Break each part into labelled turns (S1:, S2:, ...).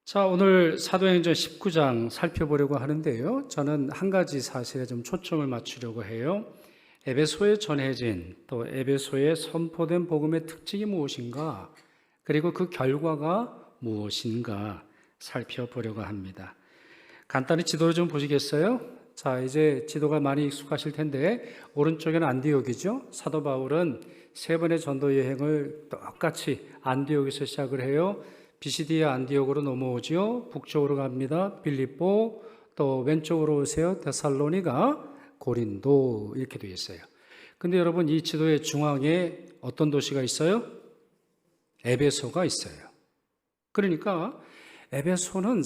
S1: 자, 오늘 사도행전 19장 살펴보려고 하는데요. 저는 한 가지 사실에 좀 초점을 맞추려고 해요. 에베소에 전해진 또 에베소에 선포된 복음의 특징이 무엇인가, 그리고 그 결과가 무엇인가 살펴보려고 합니다. 간단히 지도를 좀 보시겠어요? 자, 이제 지도가 많이 익숙하실 텐데 오른쪽에는 안디옥이죠. 사도 바울은 세 번의 전도 여행을 똑같이 안디옥에서 시작을 해요. 비시디아 안디옥으로 넘어오죠. 북쪽으로 갑니다. 빌립보, 또 왼쪽으로 오세요. 데살로니가, 고린도, 이렇게 되어 있어요. 근데 여러분, 이 지도의 중앙에 어떤 도시가 있어요? 에베소가 있어요. 그러니까 에베소는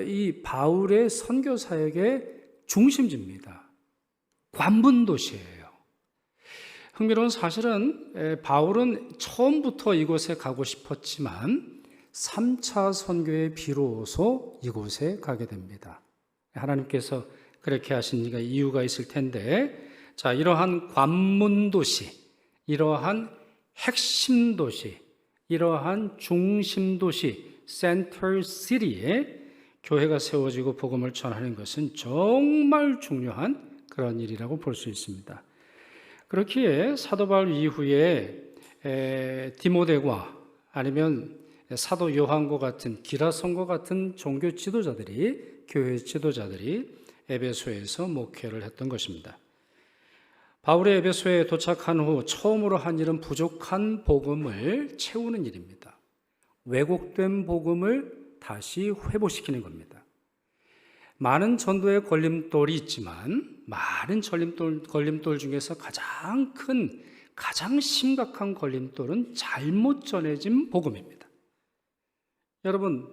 S1: 이 바울의 선교 사역의 중심지입니다. 관문 도시예요. 흥미로운 사실은 바울은 처음부터 이곳에 가고 싶었지만 3차 선교에 비로소 이곳에 가게 됩니다. 하나님께서 그렇게 하신 이유가 있을 텐데, 자, 이러한 관문 도시, 이러한 핵심 도시, 이러한 중심 도시, 센터 시티에 교회가 세워지고 복음을 전하는 것은 정말 중요한 그런 일이라고 볼 수 있습니다. 그렇기에 사도 바울 이후에 디모데와 아니면 사도 요한과 같은 기라성과 같은 종교 지도자들이, 교회 지도자들이 에베소에서 목회를 했던 것입니다. 바울의 에베소에 도착한 후 처음으로 한 일은 부족한 복음을 채우는 일입니다. 왜곡된 복음을 다시 회복시키는 겁니다. 많은 전도의 걸림돌이 있지만 많은 걸림돌 중에서 가장 큰, 가장 심각한 걸림돌은 잘못 전해진 복음입니다. 여러분,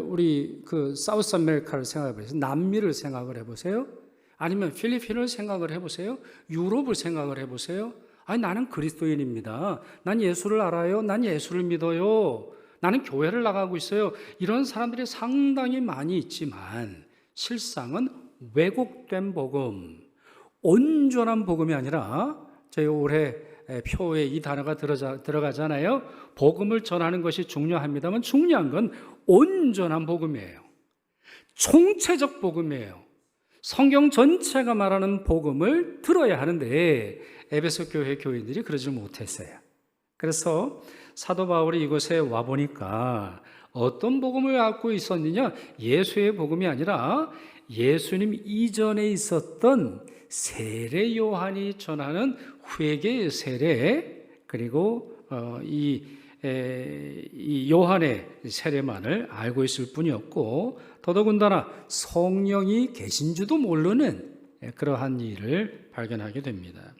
S1: 우리 사우스 아메리카를 생각해 보세요. 남미를 생각을 해보세요. 아니면 필리핀을 생각을 해보세요. 유럽을 생각을 해보세요. 아니, 나는 그리스도인입니다. 난 예수를 알아요. 난 예수를 믿어요. 나는 교회를 나가고 있어요. 이런 사람들이 상당히 많이 있지만 실상은 왜곡된 복음, 온전한 복음이 아니라, 저희 올해 표에 이 단어가 들어가잖아요. 복음을 전하는 것이 중요합니다만 중요한 건 온전한 복음이에요. 총체적 복음이에요. 성경 전체가 말하는 복음을 들어야 하는데 에베소 교회 교인들이 그러지 못했어요. 그래서 사도 바울이 이곳에 와보니까 어떤 복음을 갖고 있었느냐? 예수의 복음이 아니라 예수님 이전에 있었던 세례 요한이 전하는 회개의 세례, 그리고 이 요한의 세례만을 알고 있을 뿐이었고, 더더군다나 성령이 계신 줄도 모르는 그러한 일을 발견하게 됩니다.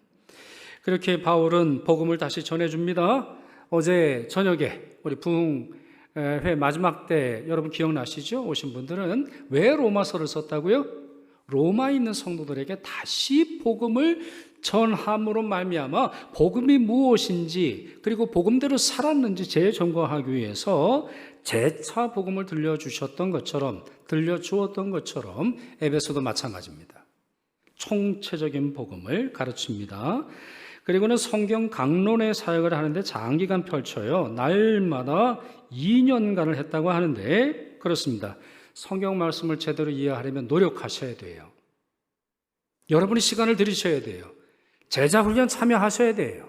S1: 그렇게 바울은 복음을 다시 전해줍니다. 어제 저녁에 우리 부흥회 마지막 때 여러분 기억나시죠? 오신 분들은 왜 로마서를 썼다고요? 로마에 있는 성도들에게 다시 복음을 전함으로 말미암아 복음이 무엇인지, 그리고 복음대로 살았는지 재점검하기 위해서 재차 복음을 들려주었던 것처럼 에베소도 마찬가지입니다. 총체적인 복음을 가르칩니다. 그리고는 성경 강론의 사역을 하는데 장기간 펼쳐요. 날마다 2년간을 했다고 하는데, 그렇습니다. 성경 말씀을 제대로 이해하려면 노력하셔야 돼요. 여러분이 시간을 들이셔야 돼요. 제자훈련 참여하셔야 돼요.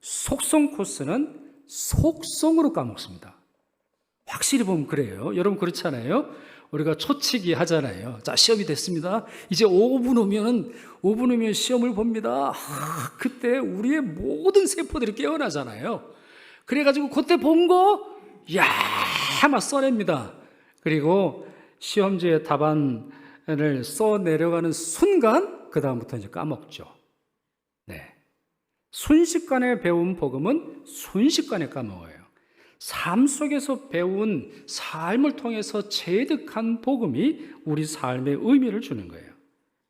S1: 속성 코스는 속성으로 까먹습니다. 확실히 보면 그래요. 여러분 그렇잖아요. 우리가 초치기 하잖아요. 자, 시험이 됐습니다. 이제 5분 후면 시험을 봅니다. 그때 우리의 모든 세포들이 깨어나잖아요. 그래가지고 그때 본 거, 막 써냅니다. 그리고 시험지에 답안을 써 내려가는 순간, 그 다음부터 이제 까먹죠. 네. 순식간에 배운 복음은 순식간에 까먹어요. 삶 속에서 배운 삶을 통해서 체득한 복음이 우리 삶에 의미를 주는 거예요.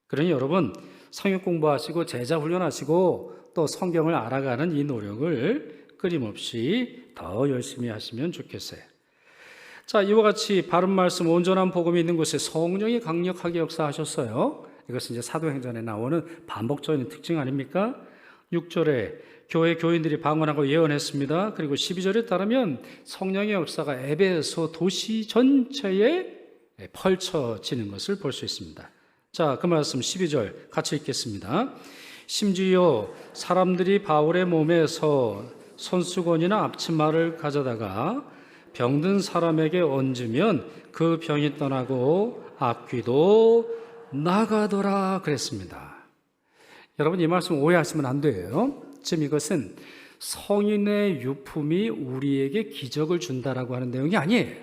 S1: 그러니 여러분, 성경 공부하시고 제자 훈련하시고 또 성경을 알아가는 이 노력을 끊임없이 더 열심히 하시면 좋겠어요. 자, 이와 같이 바른 말씀, 온전한 복음이 있는 곳에 성령이 강력하게 역사하셨어요. 이것은 이제 사도행전에 나오는 반복적인 특징 아닙니까? 6절에 교회 교인들이 방언하고 예언했습니다. 그리고 12절에 따르면 성령의 역사가 에베소 도시 전체에 펼쳐지는 것을 볼 수 있습니다. 자, 그 말씀 12절 같이 읽겠습니다. 심지어 사람들이 바울의 몸에서 손수건이나 앞치마를 가져다가 병든 사람에게 얹으면 그 병이 떠나고 악귀도 나가더라 그랬습니다. 여러분, 이 말씀 오해하시면 안 돼요. 지금 이것은 성인의 유품이 우리에게 기적을 준다라고 하는 내용이 아니에요.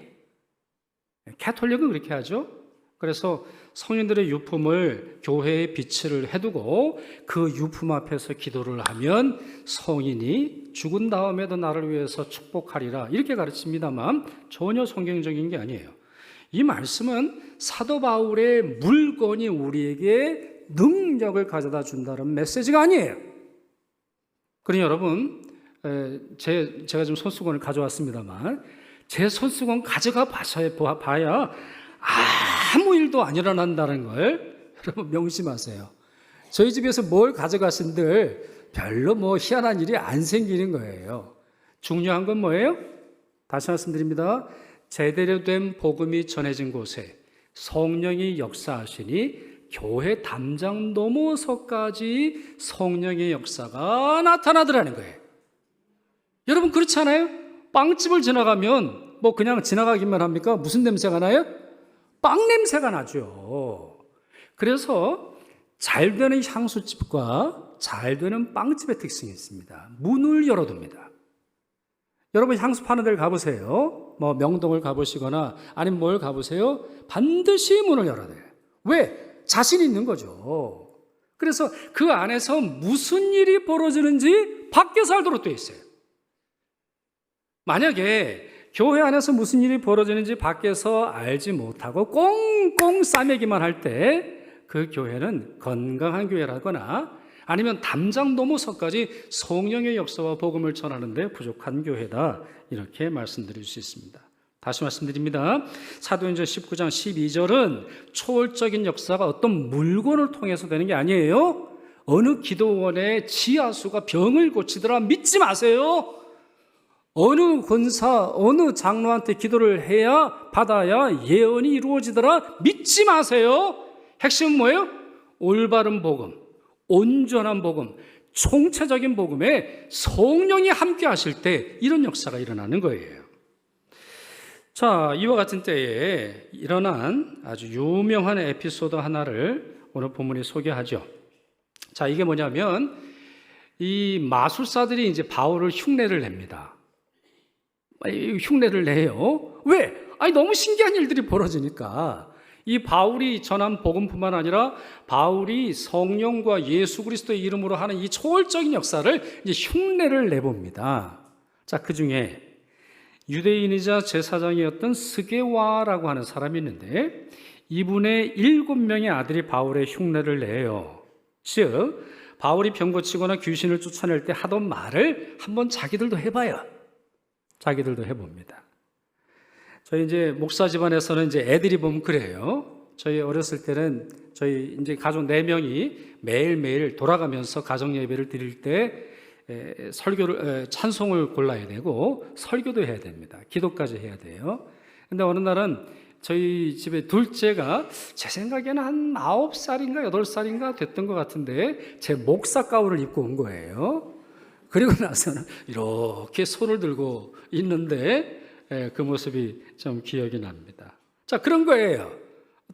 S1: 가톨릭은 그렇게 하죠. 그래서 성인들의 유품을 교회에 비치를 해두고 그 유품 앞에서 기도를 하면 성인이 죽은 다음에도 나를 위해서 축복하리라 이렇게 가르칩니다만 전혀 성경적인 게 아니에요. 이 말씀은 사도 바울의 물건이 우리에게 능력을 가져다 준다는 메시지가 아니에요. 그러니 여러분, 제가 좀 손수건을 가져왔습니다만 제 손수건 가져가 봐야 아무 일도 안 일어난다는 걸 여러분 명심하세요. 저희 집에서 뭘 가져가신들 별로 뭐 희한한 일이 안 생기는 거예요. 중요한 건 뭐예요? 다시 말씀드립니다. 제대로 된 복음이 전해진 곳에 성령이 역사하시니 교회 담장 넘어서까지 성령의 역사가 나타나더라는 거예요. 여러분 그렇지 않아요? 빵집을 지나가면 뭐 그냥 지나가기만 합니까? 무슨 냄새가 나요? 빵 냄새가 나죠. 그래서 잘 되는 향수집과 잘 되는 빵집의 특징이 있습니다. 문을 열어둡니다. 여러분 향수 파는 데를 가보세요. 뭐 명동을 가보시거나 아니면 뭘 가보세요. 반드시 문을 열어야 돼요. 왜? 자신 있는 거죠. 그래서 그 안에서 무슨 일이 벌어지는지 밖에서 알도록 되어 있어요. 만약에 교회 안에서 무슨 일이 벌어지는지 밖에서 알지 못하고 꽁꽁 싸매기만 할 때 그 교회는 건강한 교회라거나 아니면 담장 넘어서까지 성령의 역사와 복음을 전하는데 부족한 교회다 이렇게 말씀드릴 수 있습니다. 다시 말씀드립니다. 사도행전 19장 12절은 초월적인 역사가 어떤 물건을 통해서 되는 게 아니에요. 어느 기도원의 지하수가 병을 고치더라 믿지 마세요. 어느 권사, 어느 장로한테 기도를 해야 받아야 예언이 이루어지더라 믿지 마세요. 핵심은 뭐예요? 올바른 복음, 온전한 복음, 총체적인 복음에 성령이 함께 하실 때 이런 역사가 일어나는 거예요. 자, 이와 같은 때에 일어난 아주 유명한 에피소드 하나를 오늘 본문에 소개하죠. 자, 이게 뭐냐면 이 마술사들이 이제 바울을 흉내를 냅니다. 흉내를 내요. 왜? 아니 너무 신기한 일들이 벌어지니까. 이 바울이 전한 복음뿐만 아니라 바울이 성령과 예수 그리스도의 이름으로 하는 이 초월적인 역사를 이제 흉내를 내봅니다. 자, 그 중에 유대인이자 제사장이었던 스게와라고 하는 사람이 있는데 이분의 7명의 아들이 바울의 흉내를 내요. 즉 바울이 병 고치거나 귀신을 쫓아낼 때 하던 말을 한번 자기들도 해봐요. 자기들도 해봅니다. 저희 이제 목사 집안에서는 이제 애들이 보면 그래요. 저희 어렸을 때는 저희 이제 가족 4명이 매일매일 돌아가면서 가정 예배를 드릴 때 찬송을 골라야 되고 설교도 해야 됩니다. 기도까지 해야 돼요. 근데 어느 날은 저희 집에 둘째가 제 생각에는 한 9살인가 8살인가 됐던 것 같은데 제 목사 가운을 입고 온 거예요. 그리고 나서는 이렇게 손을 들고 있는데 그 모습이 좀 기억이 납니다. 자, 그런 거예요.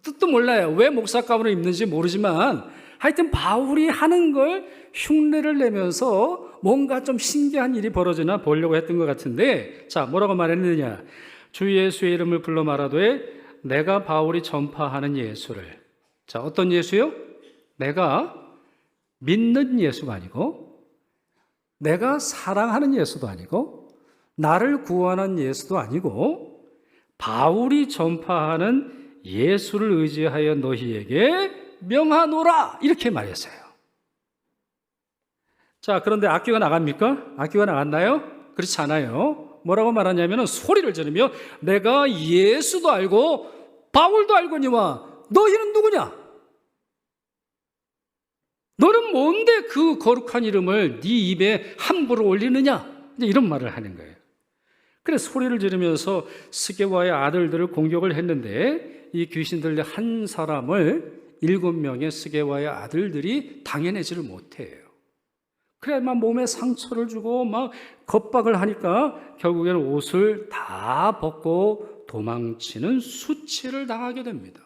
S1: 뜻도 몰라요. 왜 목사 가운을 입는지 모르지만 하여튼 바울이 하는 걸 흉내를 내면서 뭔가 좀 신기한 일이 벌어지나 보려고 했던 것 같은데 자, 뭐라고 말했느냐. 주 예수의 이름을 불러 말하되 내가 바울이 전파하는 예수를. 자, 어떤 예수요? 내가 믿는 예수가 아니고 내가 사랑하는 예수도 아니고 나를 구원한 예수도 아니고 바울이 전파하는 예수를 의지하여 너희에게 명하노라 이렇게 말했어요. 자, 그런데 악귀가 나갑니까? 악귀가 나갔나요? 그렇지 않아요. 뭐라고 말하냐면 소리를 지르며 내가 예수도 알고 바울도 알거니와 너희는 누구냐? 너는 뭔데 그 거룩한 이름을 네 입에 함부로 올리느냐? 이런 말을 하는 거예요. 그래서 소리를 지르면서 스게와의 아들들을 공격을 했는데 이 귀신들 한 사람을 7명의 스게와의 아들들이 당해내지를 못해요. 그래 막 몸에 상처를 주고 막 겁박을 하니까 결국에는 옷을 다 벗고 도망치는 수치를 당하게 됩니다.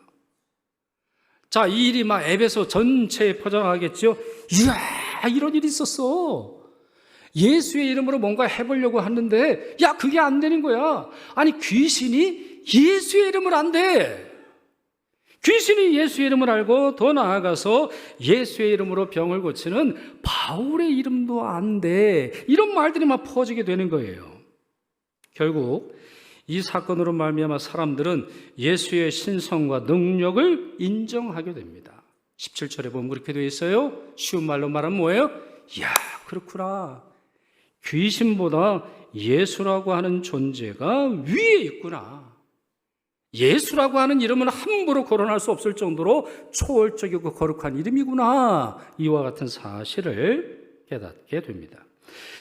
S1: 자, 이 일이 막 에베소 전체에 퍼져나가겠죠. 이야, 이런 일이 있었어. 예수의 이름으로 뭔가 해보려고 하는데 야, 그게 안 되는 거야. 아니, 귀신이 예수의 이름을 안 돼. 귀신이 예수의 이름을 알고 더 나아가서 예수의 이름으로 병을 고치는 바울의 이름도 안 돼. 이런 말들이 막 퍼지게 되는 거예요. 결국 이 사건으로 말미암아 사람들은 예수의 신성과 능력을 인정하게 됩니다. 17절에 보면 그렇게 되어 있어요. 쉬운 말로 말하면 뭐예요? 이야, 그렇구나. 귀신보다 예수라고 하는 존재가 위에 있구나. 예수라고 하는 이름은 함부로 거론할 수 없을 정도로 초월적이고 거룩한 이름이구나. 이와 같은 사실을 깨닫게 됩니다.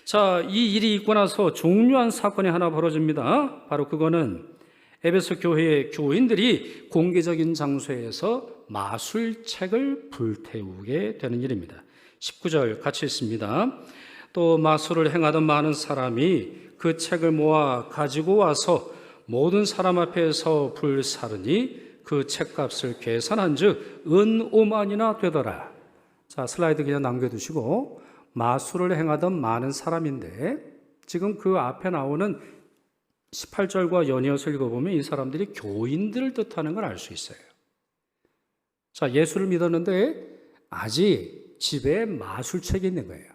S1: 자, 이 일이 있고 나서 중요한 사건이 하나 벌어집니다. 바로 그거는 에베소 교회의 교인들이 공개적인 장소에서 마술책을 불태우게 되는 일입니다. 19절 같이 읽습니다. 또 마술을 행하던 많은 사람이 그 책을 모아 가지고 와서 모든 사람 앞에서 불사르니 그 책값을 계산한 즉 은 5만이나 되더라. 자, 슬라이드 그냥 남겨두시고 마술을 행하던 많은 사람인데 지금 그 앞에 나오는 18절과 연이어서 읽어보면 이 사람들이 교인들을 뜻하는 걸 알 수 있어요. 자, 예수를 믿었는데 아직 집에 마술책이 있는 거예요.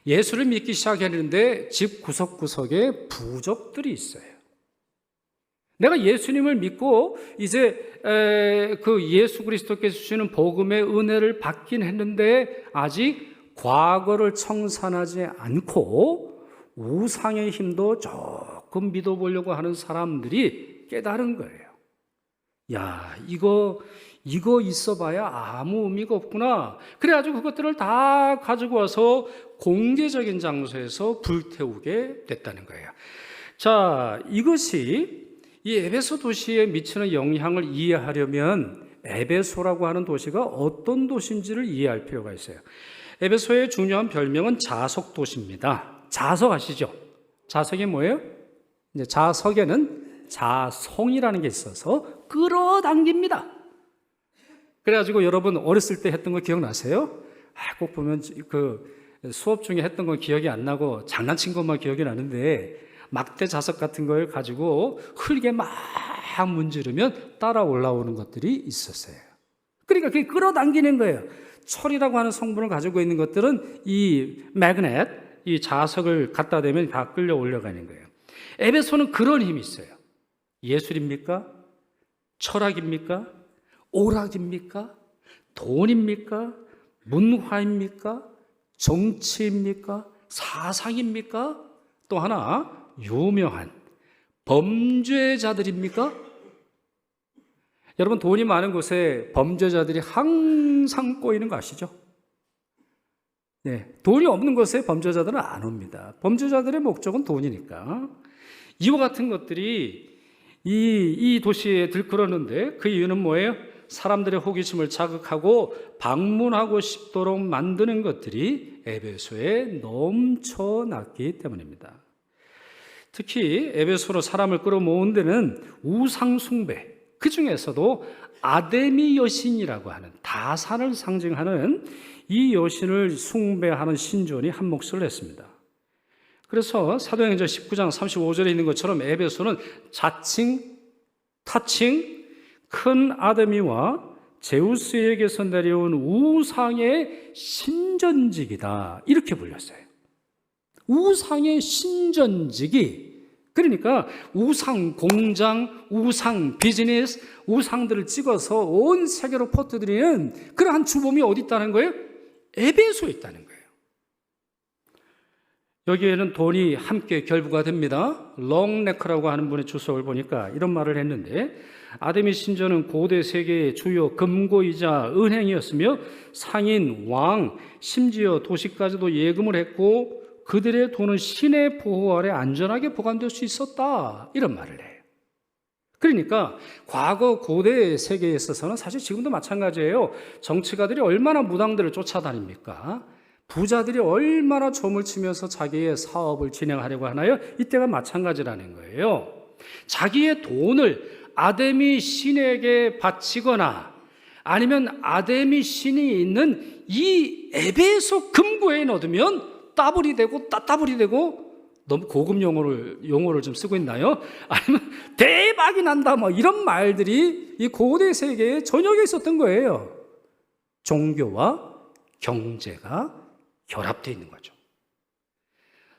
S1: 예수를 믿기 시작했는데 집 구석구석에 부적들이 있어요. 내가 예수님을 믿고 이제 그 예수 그리스도께서 주시는 복음의 은혜를 받긴 했는데 아직 과거를 청산하지 않고 우상의 힘도 조금 믿어보려고 하는 사람들이 깨달은 거예요. 야, 이거 있어봐야 아무 의미가 없구나. 그래가지고 그것들을 다 가지고 와서 공개적인 장소에서 불태우게 됐다는 거예요. 자, 이것이 이 에베소 도시에 미치는 영향을 이해하려면 에베소라고 하는 도시가 어떤 도시인지를 이해할 필요가 있어요. 에베소의 중요한 별명은 자석 도시입니다. 자석 아시죠? 자석이 뭐예요? 이제 자석에는 자성이라는 게 있어서 끌어당깁니다. 그래가지고 여러분 어렸을 때 했던 거 기억나세요? 꼭 보면 그 수업 중에 했던 건 기억이 안 나고 장난친 것만 기억이 나는데 막대 자석 같은 걸 가지고 흙에 막 문지르면 따라 올라오는 것들이 있었어요. 그러니까 그게 끌어당기는 거예요. 철이라고 하는 성분을 가지고 있는 것들은 이 매그넷, 이 자석을 갖다 대면 다 끌려 올라가는 거예요. 에베소는 그런 힘이 있어요. 예술입니까? 철학입니까? 오락입니까? 돈입니까? 문화입니까? 정치입니까? 사상입니까? 또 하나 유명한 범죄자들입니까? 여러분, 돈이 많은 곳에 범죄자들이 항상 꼬이는 거 아시죠? 네, 돈이 없는 곳에 범죄자들은 안 옵니다. 범죄자들의 목적은 돈이니까. 이와 같은 것들이 이 도시에 들끓었는데 그 이유는 뭐예요? 사람들의 호기심을 자극하고 방문하고 싶도록 만드는 것들이 에베소에 넘쳐났기 때문입니다. 특히 에베소로 사람을 끌어모은 데는 우상 숭배, 그 중에서도 아데미 여신이라고 하는 다산을 상징하는 이 여신을 숭배하는 신전이 한 몫을 했습니다. 그래서 사도행전 19장 35절에 있는 것처럼 에베소는 자칭, 타칭, 큰 아데미와 제우스에게서 내려온 우상의 신전직이다, 이렇게 불렸어요. 우상의 신전직이, 그러니까 우상 공장, 우상 비즈니스, 우상들을 찍어서 온 세계로 퍼뜨리는 그러한 주범이 어디 있다는 거예요? 에베소에 있다는 거예요. 여기에는 돈이 함께 결부가 됩니다. 롱네커라고 하는 분의 주석을 보니까 이런 말을 했는데, 아데미 신전은 고대 세계의 주요 금고이자 은행이었으며 상인, 왕, 심지어 도시까지도 예금을 했고 그들의 돈은 신의 보호 아래 안전하게 보관될 수 있었다, 이런 말을 해요. 그러니까 과거 고대 세계에 있어서는 사실 지금도 마찬가지예요. 정치가들이 얼마나 무당들을 쫓아다닙니까? 부자들이 얼마나 점을 치면서 자기의 사업을 진행하려고 하나요? 이때가 마찬가지라는 거예요. 자기의 돈을 아데미 신에게 바치거나 아니면 아데미 신이 있는 이 에베소 금고에 넣으면 따블이 되고 따따블이 되고, 너무 고급 용어를 좀 쓰고 있나요? 아니면 대박이 난다, 뭐 이런 말들이 이 고대 세계에 전역에 있었던 거예요. 종교와 경제가 결합되어 있는 거죠.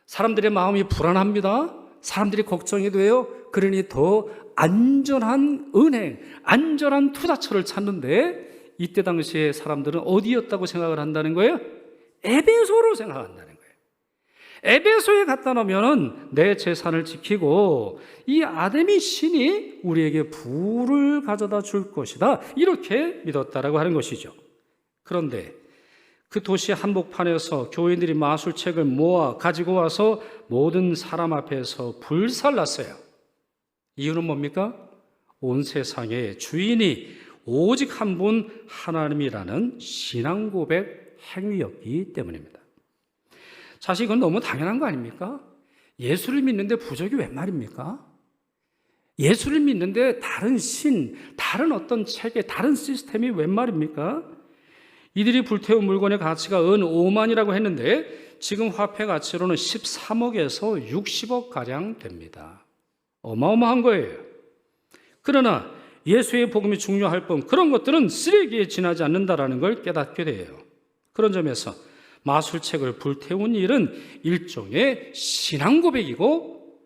S1: 사람들의 마음이 불안합니다. 사람들이 걱정이 돼요. 그러니 더 안전한 은행, 안전한 투자처를 찾는데, 이때 당시에 사람들은 어디였다고 생각을 한다는 거예요? 에베소로 생각한다는 거예요. 에베소에 갖다 놓으면 내 재산을 지키고 이 아데미 신이 우리에게 부를 가져다 줄 것이다, 이렇게 믿었다라고 하는 것이죠. 그런데 그 도시 한복판에서 교인들이 마술책을 모아 가지고 와서 모든 사람 앞에서 불살랐어요. 이유는 뭡니까? 온 세상의 주인이 오직 한 분 하나님이라는 신앙 고백 행위였기 때문입니다. 사실 이건 너무 당연한 거 아닙니까? 예수를 믿는데 부적이 웬 말입니까? 예수를 믿는데 다른 신, 다른 어떤 체계, 다른 시스템이 웬 말입니까? 이들이 불태운 물건의 가치가 은 5만이라고 했는데 지금 화폐 가치로는 13억에서 60억 가량 됩니다. 어마어마한 거예요. 그러나 예수의 복음이 중요할 뿐 그런 것들은 쓰레기에 지나지 않는다라는 걸 깨닫게 돼요. 그런 점에서 마술책을 불태운 일은 일종의 신앙 고백이고,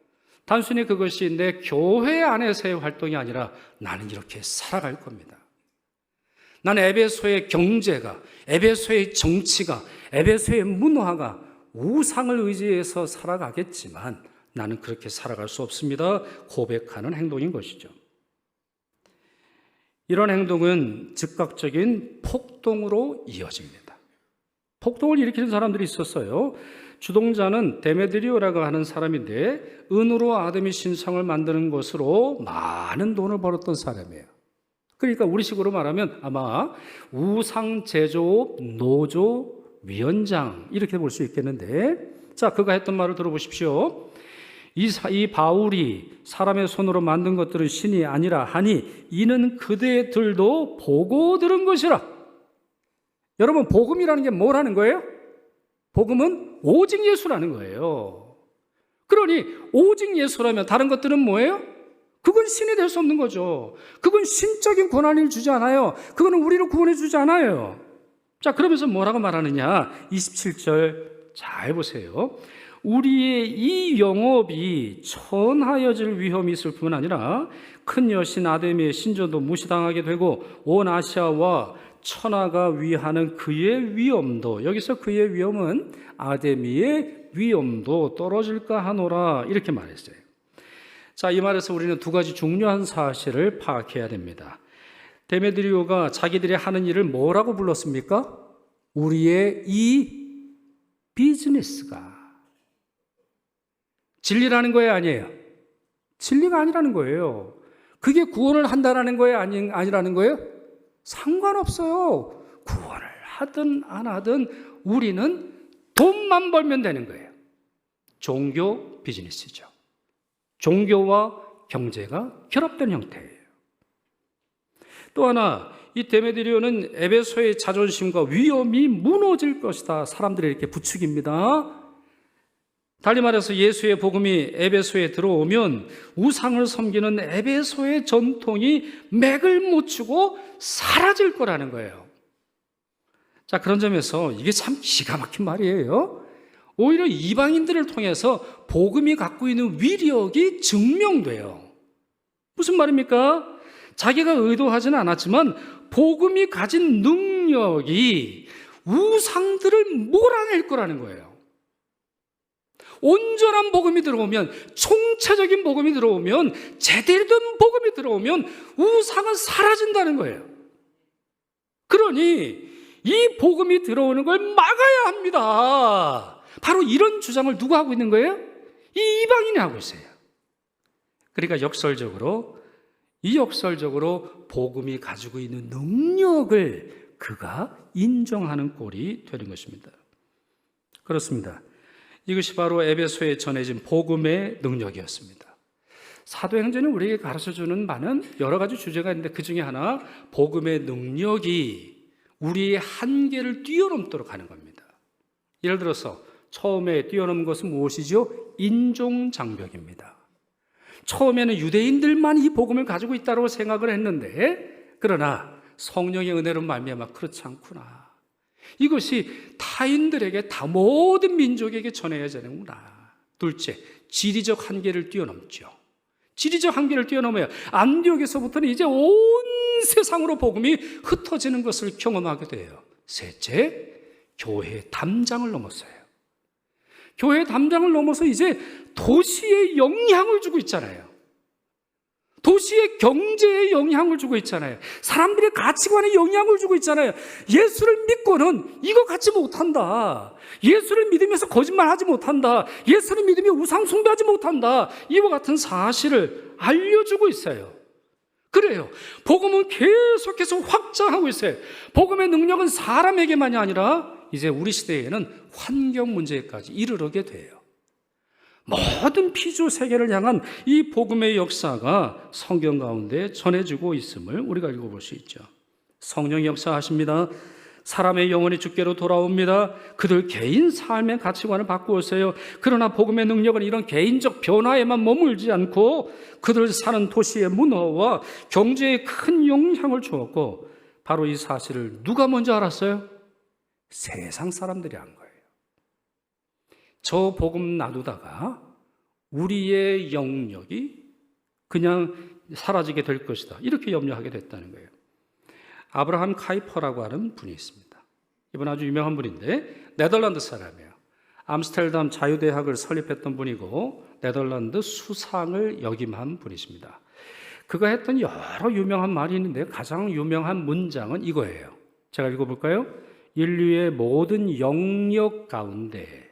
S1: 단순히 그것이 내 교회 안에서의 활동이 아니라 나는 이렇게 살아갈 겁니다. 나는 에베소의 경제가, 에베소의 정치가, 에베소의 문화가 우상을 의지해서 살아가겠지만 나는 그렇게 살아갈 수 없습니다, 고백하는 행동인 것이죠. 이런 행동은 즉각적인 폭동으로 이어집니다. 폭동을 일으키는 사람들이 있었어요. 주동자는 데메드리오라고 하는 사람인데 은으로 아데미 신상을 만드는 것으로 많은 돈을 벌었던 사람이에요. 그러니까 우리식으로 말하면 아마 우상 제조업 노조 위원장, 이렇게 볼 수 있겠는데, 자, 그가 했던 말을 들어보십시오. 이 바울이 사람의 손으로 만든 것들은 신이 아니라 하니 이는 그대들도 보고 들은 것이라. 여러분, 복음이라는 게 뭐라는 거예요? 복음은 오직 예수라는 거예요. 그러니 오직 예수라면 다른 것들은 뭐예요? 그건 신이 될 수 없는 거죠. 그건 신적인 권한을 주지 않아요. 그거는 우리를 구원해 주지 않아요. 자, 그러면서 뭐라고 말하느냐? 27절 잘 보세요. 우리의 이 영업이 천하여질 위험이 있을 뿐 아니라 큰 여신 아데미의 신전도 무시당하게 되고 온 아시아와 천하가 위하는 그의 위엄도, 여기서 그의 위엄은 아데미의 위엄도 떨어질까 하노라, 이렇게 말했어요. 자, 이 말에서 우리는 두 가지 중요한 사실을 파악해야 됩니다. 데메드리오가 자기들이 하는 일을 뭐라고 불렀습니까? 우리의 이 비즈니스가 진리라는 거예요, 아니에요? 진리가 아니라는 거예요. 그게 구원을 한다는 거예요, 아니라는 거예요? 상관없어요. 구원을 하든 안 하든 우리는 돈만 벌면 되는 거예요. 종교 비즈니스죠. 종교와 경제가 결합된 형태예요. 또 하나, 이 데메드리오는 에베소의 자존심과 위엄이 무너질 것이다, 사람들이 이렇게 부추깁니다. 달리 말해서 예수의 복음이 에베소에 들어오면 우상을 섬기는 에베소의 전통이 맥을 못 추고 사라질 거라는 거예요. 자, 그런 점에서 이게 참 기가 막힌 말이에요. 오히려 이방인들을 통해서 복음이 갖고 있는 위력이 증명돼요. 무슨 말입니까? 자기가 의도하지는 않았지만 복음이 가진 능력이 우상들을 몰아낼 거라는 거예요. 온전한 복음이 들어오면, 총체적인 복음이 들어오면, 제대로 된 복음이 들어오면 우상은 사라진다는 거예요. 그러니 이 복음이 들어오는 걸 막아야 합니다. 바로 이런 주장을 누가 하고 있는 거예요? 이 이방인이 하고 있어요. 그러니까 역설적으로 복음이 가지고 있는 능력을 그가 인정하는 꼴이 되는 것입니다. 그렇습니다. 이것이 바로 에베소에 전해진 복음의 능력이었습니다. 사도행전은 우리에게 가르쳐주는 많은 여러 가지 주제가 있는데 그 중에 하나, 복음의 능력이 우리의 한계를 뛰어넘도록 하는 겁니다. 예를 들어서 처음에 뛰어넘은 것은 무엇이죠? 인종장벽입니다. 처음에는 유대인들만 이 복음을 가지고 있다고 생각을 했는데, 그러나 성령의 은혜로 말미암아 그렇지 않구나. 이것이 타인들에게, 다 모든 민족에게 전해야 되는구나. 둘째, 지리적 한계를 뛰어넘죠. 지리적 한계를 뛰어넘어야 안디옥에서부터는 이제 온 세상으로 복음이 흩어지는 것을 경험하게 돼요. 셋째, 교회의 담장을 넘었어요. 교회의 담장을 넘어서 이제 도시에 영향을 주고 있잖아요. 도시의 경제에 영향을 주고 있잖아요. 사람들의 가치관에 영향을 주고 있잖아요. 예수를 믿고는 이거 갖지 못한다. 예수를 믿으면서 거짓말하지 못한다. 예수를 믿으며 우상 숭배하지 못한다. 이와 같은 사실을 알려주고 있어요. 그래요. 복음은 계속해서 확장하고 있어요. 복음의 능력은 사람에게만이 아니라 이제 우리 시대에는 환경 문제까지 이르게 돼요. 모든 피조 세계를 향한 이 복음의 역사가 성경 가운데 전해지고 있음을 우리가 읽어볼 수 있죠. 성령이 역사하십니다. 사람의 영혼이 주께로 돌아옵니다. 그들 개인 삶의 가치관을 바꾸었어요. 그러나 복음의 능력은 이런 개인적 변화에만 머물지 않고 그들 사는 도시의 문화와 경제에 큰 영향을 주었고, 바로 이 사실을 누가 먼저 알았어요? 세상 사람들이 한 거예요. 저 복음 나누다가 우리의 영역이 그냥 사라지게 될 것이다, 이렇게 염려하게 됐다는 거예요. 아브라함 카이퍼라고 하는 분이 있습니다. 이분 아주 유명한 분인데 네덜란드 사람이에요. 암스테르담 자유대학을 설립했던 분이고 네덜란드 수상을 역임한 분이십니다. 그가 했던 여러 유명한 말이 있는데 가장 유명한 문장은 이거예요. 제가 읽어볼까요? 인류의 모든 영역 가운데,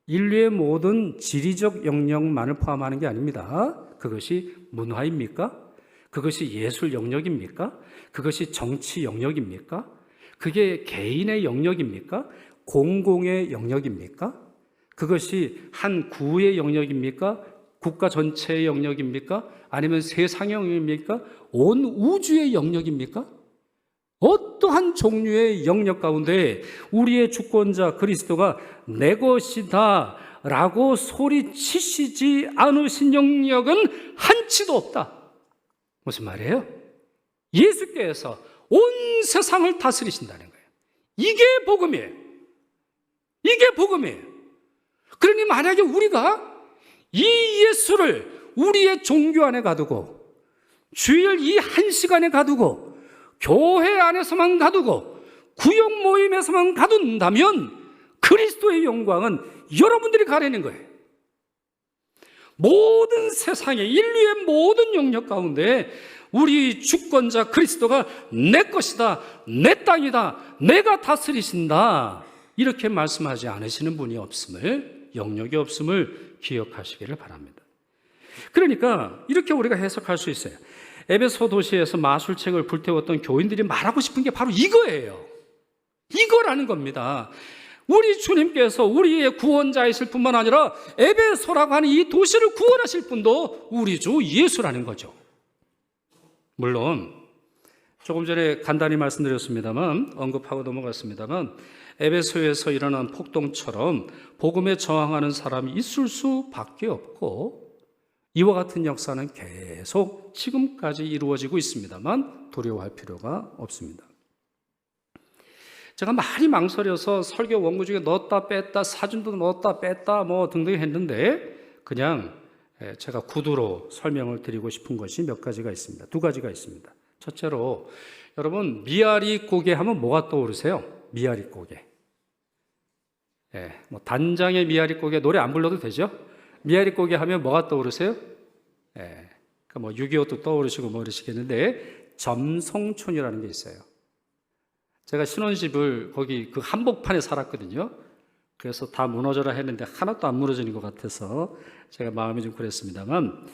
S1: 인류의 모든 지리적 영역만을 포함하는 게 아닙니다. 그것이 문화입니까? 그것이 예술 영역입니까? 그것이 정치 영역입니까? 그게 개인의 영역입니까? 공공의 영역입니까? 그것이 한 구의 영역입니까? 국가 전체의 영역입니까? 아니면 세상의 영역입니까? 온 우주의 영역입니까? 어떠한 종류의 영역 가운데 우리의 주권자 그리스도가 내 것이다 라고 소리치시지 않으신 영역은 한치도 없다. 무슨 말이에요? 예수께서 온 세상을 다스리신다는 거예요. 이게 복음이에요. 이게 복음이에요. 그러니 만약에 우리가 이 예수를 우리의 종교 안에 가두고, 주일 이 한 시간에 가두고, 교회 안에서만 가두고, 구역 모임에서만 가둔다면 그리스도의 영광은 여러분들이 가리는 거예요. 모든 세상의, 인류의 모든 영역 가운데 우리 주권자 그리스도가 내 것이다, 내 땅이다, 내가 다스리신다, 이렇게 말씀하지 않으시는 분이 없음을, 영역이 없음을 기억하시기를 바랍니다. 그러니까 이렇게 우리가 해석할 수 있어요. 에베소 도시에서 마술책을 불태웠던 교인들이 말하고 싶은 게 바로 이거예요. 이거라는 겁니다. 우리 주님께서 우리의 구원자이실 뿐만 아니라 에베소라고 하는 이 도시를 구원하실 분도 우리 주 예수라는 거죠. 물론 조금 전에 간단히 말씀드렸습니다만, 언급하고 넘어갔습니다만, 에베소에서 일어난 폭동처럼 복음에 저항하는 사람이 있을 수밖에 없고, 이와 같은 역사는 계속 지금까지 이루어지고 있습니다만 두려워할 필요가 없습니다. 제가 많이 망설여서 설교 원고 중에 넣었다 뺐다, 사진도 넣었다 뺐다 뭐 등등 했는데, 그냥 제가 구두로 설명을 드리고 싶은 것이 몇 가지가 있습니다. 두 가지가 있습니다. 첫째로, 여러분 미아리 고개 하면 뭐가 떠오르세요? 미아리 고개. 예, 뭐 단장의 미아리고개 노래 안 불러도 되죠? 미아리고개 하면 뭐가 떠오르세요? 예, 그러니까 뭐 6.25도 떠오르시고 뭐 이러시겠는데 점성촌이라는 게 있어요. 제가 신혼집을 거기 그 한복판에 살았거든요. 그래서 다 무너져라 했는데 하나도 안 무너지는 것 같아서 제가 마음이 좀 그랬습니다만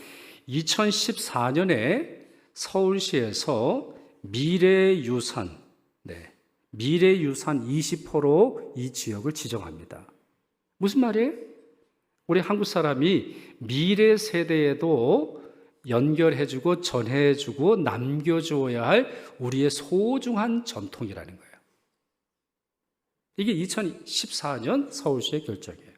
S1: 2014년에 서울시에서 미래유산, 미래유산 20호로 이 지역을 지정합니다. 무슨 말이에요? 우리 한국 사람이 미래 세대에도 연결해주고 전해주고 남겨주어야 할 우리의 소중한 전통이라는 거예요. 이게 2014년 서울시의 결정이에요.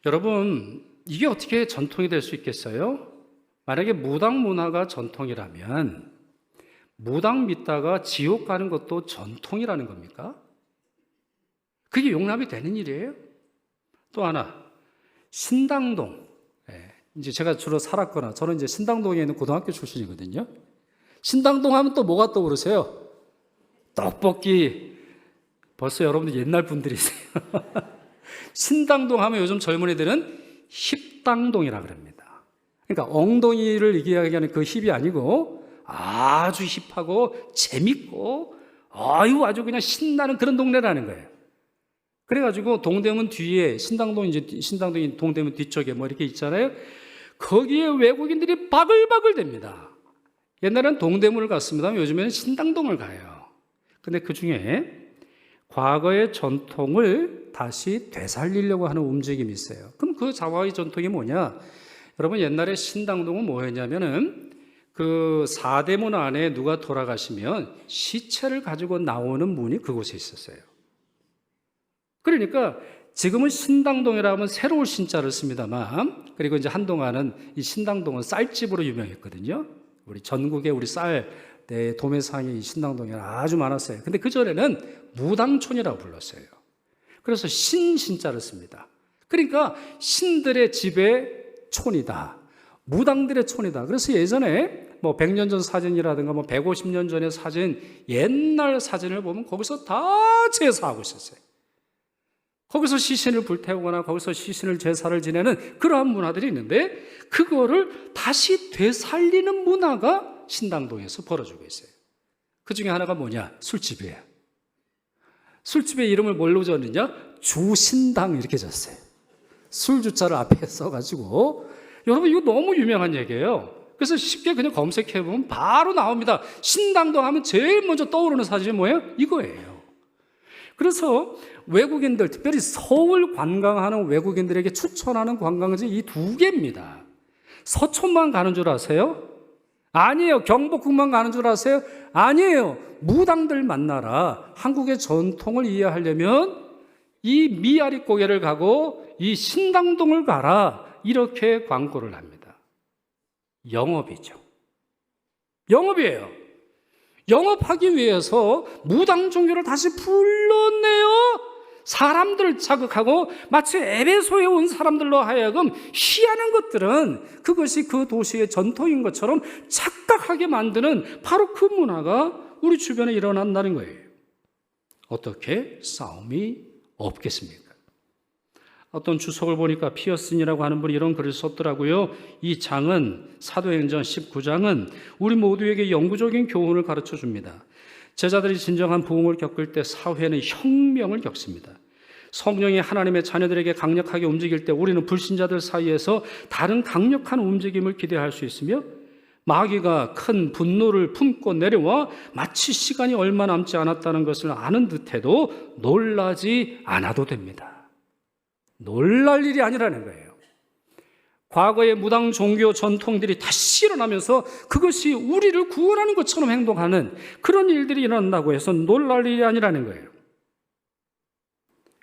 S1: 여러분, 이게 어떻게 전통이 될 수 있겠어요? 만약에 무당 문화가 전통이라면 무당 믿다가 지옥 가는 것도 전통이라는 겁니까? 그게 용납이 되는 일이에요? 또 하나, 신당동. 이제 제가 주로 살았거나 저는 이제 신당동에 있는 고등학교 출신이거든요. 신당동 하면 또 뭐가 떠오르세요? 떡볶이. 벌써 여러분들 옛날 분들이세요. 신당동 하면 요즘 젊은이들은 힙당동이라 그럽니다. 그러니까 엉덩이를 이야기하는 그 힙이 아니고 아주 힙하고 재밌고 아주 그냥 신나는 그런 동네라는 거예요. 그래가지고 동대문 뒤에 신당동이 동대문 뒤쪽에 뭐 이렇게 있잖아요. 거기에 외국인들이 바글바글 됩니다. 옛날엔 동대문을 갔습니다. 요즘에는 신당동을 가요. 근데 그 중에 과거의 전통을 다시 되살리려고 하는 움직임이 있어요. 그럼 그 과거의 전통이 뭐냐? 여러분, 옛날에 신당동은 뭐였냐면은 그 사대문 안에 누가 돌아가시면 시체를 가지고 나오는 문이 그곳에 있었어요. 그러니까 지금은 신당동이라 하면 새로운 신자를 씁니다만, 그리고 이제 한동안은 이 신당동은 쌀집으로 유명했거든요. 우리 전국에 우리 쌀, 도매상이 이 신당동에 아주 많았어요. 근데 그전에는 무당촌이라고 불렀어요. 그래서 신자를 씁니다. 그러니까 신들의 집의 촌이다. 무당들의 촌이다. 그래서 예전에 뭐 100년 전 사진이라든가 뭐 150년 전의 사진, 옛날 사진을 보면 거기서 다 제사하고 있었어요. 거기서 시신을 불태우거나 거기서 시신을 제사를 지내는 그러한 문화들이 있는데 그거를 다시 되살리는 문화가 신당동에서 벌어지고 있어요. 그 중에 하나가 뭐냐? 술집이에요. 술집의 이름을 뭘로 졌느냐? 주신당 이렇게 졌어요. 술주자를 앞에 써가지고. 여러분, 이거 너무 유명한 얘기예요. 그래서 쉽게 그냥 검색해보면 바로 나옵니다. 신당동 하면 제일 먼저 떠오르는 사진이 뭐예요? 이거예요. 그래서 외국인들, 특별히 서울 관광하는 외국인들에게 추천하는 관광지 이 두 개입니다. 서촌만 가는 줄 아세요? 아니에요. 경복궁만 가는 줄 아세요? 아니에요. 무당들 만나라. 한국의 전통을 이해하려면 이 미아리 고개를 가고 이 신당동을 가라. 이렇게 광고를 합니다. 영업이죠. 영업이에요. 영업하기 위해서 무당 종교를 다시 불러내어 사람들을 자극하고 마치 에베소에 온 사람들로 하여금 희한한 것들은 그것이 그 도시의 전통인 것처럼 착각하게 만드는 바로 그 문화가 우리 주변에 일어난다는 거예요. 어떻게 싸움이 없겠습니까? 어떤 주석을 보니까 피어슨이라고 하는 분이 이런 글을 썼더라고요. 이 장은 사도행전 19장은 우리 모두에게 영구적인 교훈을 가르쳐 줍니다. 제자들이 진정한 부흥을 겪을 때 사회는 혁명을 겪습니다. 성령이 하나님의 자녀들에게 강력하게 움직일 때 우리는 불신자들 사이에서 다른 강력한 움직임을 기대할 수 있으며 마귀가 큰 분노를 품고 내려와 마치 시간이 얼마 남지 않았다는 것을 아는 듯해도 놀라지 않아도 됩니다. 놀랄 일이 아니라는 거예요. 과거의 무당 종교 전통들이 다시 일어나면서 그것이 우리를 구원하는 것처럼 행동하는 그런 일들이 일어난다고 해서 놀랄 일이 아니라는 거예요.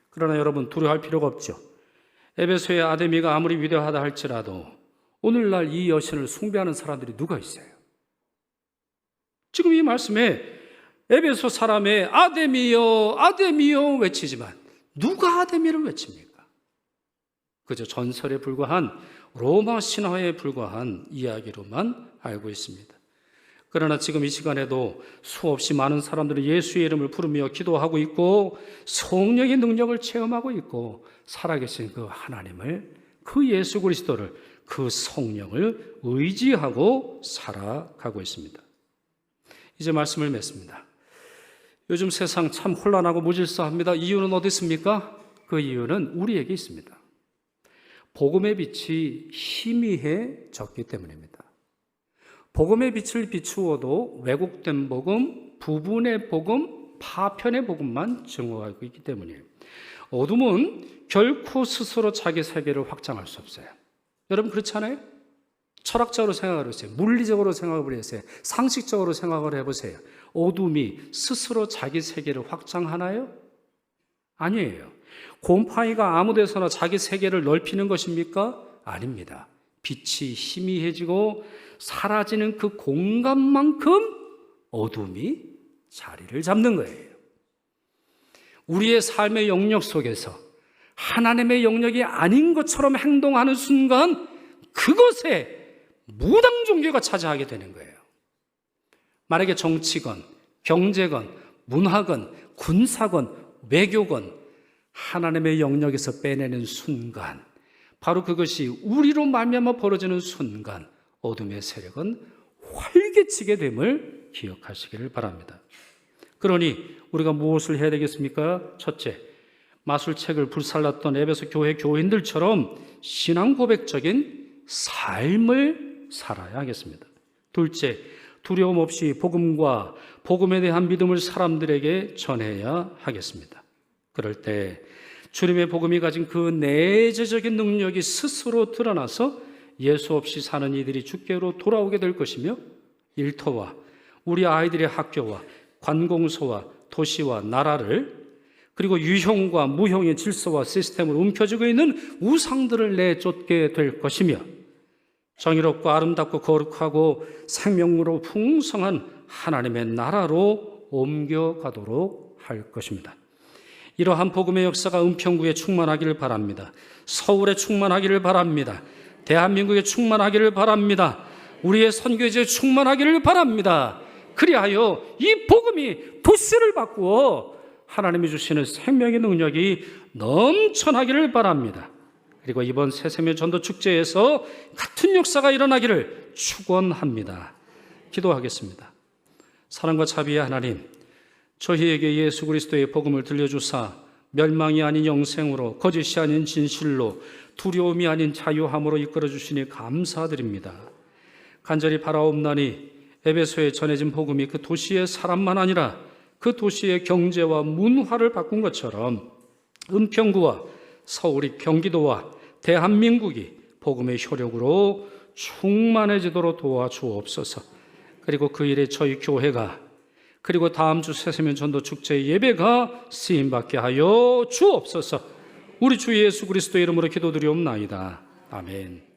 S1: 그러나 여러분, 두려워할 필요가 없죠. 에베소의 아데미가 아무리 위대하다 할지라도 오늘날 이 여신을 숭배하는 사람들이 누가 있어요? 지금 이 말씀에 에베소 사람의 아데미여 아데미여 외치지만 누가 아데미를 외칩니까? 그저 전설에 불과한 로마 신화에 불과한 이야기로만 알고 있습니다. 그러나 지금 이 시간에도 수없이 많은 사람들은 예수의 이름을 부르며 기도하고 있고 성령의 능력을 체험하고 있고 살아계신 그 하나님을, 그 예수 그리스도를, 그 성령을 의지하고 살아가고 있습니다. 이제 말씀을 맺습니다. 요즘 세상 참 혼란하고 무질서합니다. 이유는 어디 있습니까? 그 이유는 우리에게 있습니다. 복음의 빛이 희미해졌기 때문입니다. 복음의 빛을 비추어도 왜곡된 복음, 부분의 복음, 파편의 복음만 증거하고 있기 때문이에요. 어둠은 결코 스스로 자기 세계를 확장할 수 없어요. 여러분 그렇지 않아요? 철학적으로 생각을 해보세요. 물리적으로 생각을 해보세요. 상식적으로 생각을 해보세요. 어둠이 스스로 자기 세계를 확장하나요? 아니에요. 곰팡이가 아무 데서나 자기 세계를 넓히는 것입니까? 아닙니다. 빛이 희미해지고 사라지는 그 공간만큼 어둠이 자리를 잡는 거예요. 우리의 삶의 영역 속에서 하나님의 영역이 아닌 것처럼 행동하는 순간 그것에 무당 종교가 차지하게 되는 거예요. 만약에 정치건, 경제건, 문화건, 군사건, 외교건 하나님의 영역에서 빼내는 순간, 바로 그것이 우리로 말미암아 벌어지는 순간 어둠의 세력은 활개치게 됨을 기억하시기를 바랍니다. 그러니 우리가 무엇을 해야 되겠습니까? 첫째, 마술책을 불살랐던 에베소 교회 교인들처럼 신앙 고백적인 삶을 살아야 하겠습니다. 둘째, 두려움 없이 복음과 복음에 대한 믿음을 사람들에게 전해야 하겠습니다. 그럴 때 주님의 복음이 가진 그 내재적인 능력이 스스로 드러나서 예수 없이 사는 이들이 주께로 돌아오게 될 것이며, 일터와 우리 아이들의 학교와 관공서와 도시와 나라를, 그리고 유형과 무형의 질서와 시스템을 움켜쥐고 있는 우상들을 내쫓게 될 것이며, 정의롭고 아름답고 거룩하고 생명으로 풍성한 하나님의 나라로 옮겨가도록 할 것입니다. 이러한 복음의 역사가 은평구에 충만하기를 바랍니다. 서울에 충만하기를 바랍니다. 대한민국에 충만하기를 바랍니다. 우리의 선교지에 충만하기를 바랍니다. 그리하여 이 복음이 도시를 바꾸어 하나님이 주시는 생명의 능력이 넘쳐나기를 바랍니다. 그리고 이번 새세면 전도 축제에서 같은 역사가 일어나기를 축원합니다. 기도하겠습니다. 사랑과 자비의 하나님, 저희에게 예수 그리스도의 복음을 들려주사 멸망이 아닌 영생으로, 거짓이 아닌 진실로, 두려움이 아닌 자유함으로 이끌어 주시니 감사드립니다. 간절히 바라옵나니 에베소에 전해진 복음이 그 도시의 사람만 아니라 그 도시의 경제와 문화를 바꾼 것처럼 은평구와 서울이, 경기도와 대한민국이 복음의 효력으로 충만해지도록 도와주옵소서. 그리고 그 일에 저희 교회가, 그리고 다음 주 새세면 전도 축제 예배가 쓰임받게 하여 주옵소서. 우리 주 예수 그리스도의 이름으로 기도드리옵나이다. 아멘.